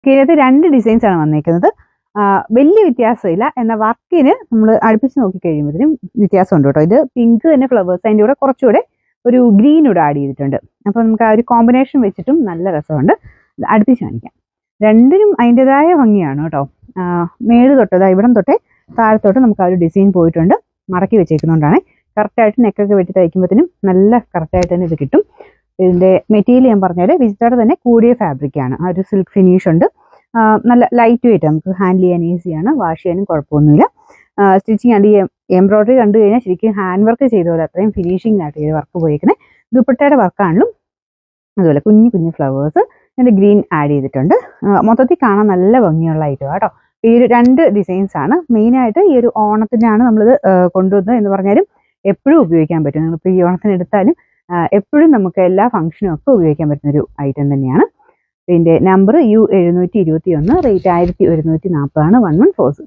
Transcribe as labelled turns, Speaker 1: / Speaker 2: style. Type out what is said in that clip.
Speaker 1: ഇതിനകത്ത് 2 ഡിസൈൻസ് ആണ് വന്നേക്കുന്നത്. വലിയ വ്യത്യാസമില്ല, എന്നാൽ വർക്കിന് നമ്മൾ അടുപ്പിച്ച് നോക്കിക്കഴിയുമ്പോഴത്തേനും വ്യത്യാസമുണ്ട് കേട്ടോ. ഇത് പിങ്ക് തന്നെ ഫ്ലവേഴ്സ്, അതിൻ്റെ കൂടെ കുറച്ചുകൂടെ ഒരു ഗ്രീൻ ഇവിടെ ആഡ് ചെയ്തിട്ടുണ്ട്. അപ്പോൾ നമുക്ക് ആ ഒരു കോമ്പിനേഷൻ വെച്ചിട്ടും നല്ല രസമുണ്ട്. അടുപ്പിച്ച് കാണിക്കാം. രണ്ടിനും അതിൻ്റെതായ ഭംഗിയാണ് കേട്ടോ. മേള് തൊട്ട് ഇവിടം തൊട്ടേ താഴത്തോട്ട് നമുക്ക് ആ ഒരു ഡിസൈൻ പോയിട്ടുണ്ട്. മടക്കി വെച്ചേക്കുന്നതുകൊണ്ടാണ്. കറക്റ്റായിട്ട് നെക്കൊക്കെ വെട്ടി തയ്ക്കുമ്പോഴത്തേനും നല്ല കറക്റ്റായിട്ട് തന്നെ ഇത് കിട്ടും. ഇതിൻ്റെ മെറ്റീരിയൽ ഞാൻ പറഞ്ഞാൽ വിജിറ്റയുടെ തന്നെ കൂടിയ ഫാബ്രിക്കാണ്. ആ ഒരു സിൽക്ക് ഫിനിഷ് ഉണ്ട്. നല്ല ലൈറ്റ് വെയിറ്റ്, നമുക്ക് ഹാൻഡിൽ ചെയ്യാൻ ഈസിയാണ്, വാഷ് ചെയ്യാനും കുഴപ്പമൊന്നുമില്ല. സ്റ്റിച്ചിങ് ആൻഡ് എംബ്രോയിഡറി കണ്ടു കഴിഞ്ഞാൽ ശരിക്കും ഹാൻഡ് വർക്ക് ചെയ്ത പോലെ അത്രയും ഫിനിഷിംഗ് ആയിട്ട് ഈ വർക്ക് പോയിരിക്കുന്നത്. ദുപ്പട്ടയുടെ വർക്കാണെങ്കിലും അതുപോലെ കുഞ്ഞു കുഞ്ഞു ഫ്ലവേഴ്സ് അതിൻ്റെ ഗ്രീൻ ആഡ് ചെയ്തിട്ടുണ്ട്. മൊത്തത്തിൽ കാണാൻ നല്ല ഭംഗിയുള്ള ഐറ്റം കേട്ടോ. ഈ ഒരു 2 ഡിസൈൻസ് ആണ് മെയിനായിട്ട്. ഈ ഒരു ഓണത്തിനാണ് നമ്മളിത് കൊണ്ടുവന്നത് എന്ന് പറഞ്ഞാലും എപ്പോഴും ഉപയോഗിക്കാൻ പറ്റും. നിങ്ങളിപ്പോൾ ഈ ഓണത്തിന് എടുത്താലും എപ്പോഴും നമുക്ക് എല്ലാ ഫംഗ്ഷനും ഒക്കെ ഉപയോഗിക്കാൻ പറ്റുന്നൊരു ഐറ്റം തന്നെയാണ്. ഇതിൻ്റെ നമ്പർ U721, റേറ്റ് 1140 ആണ്, 1140.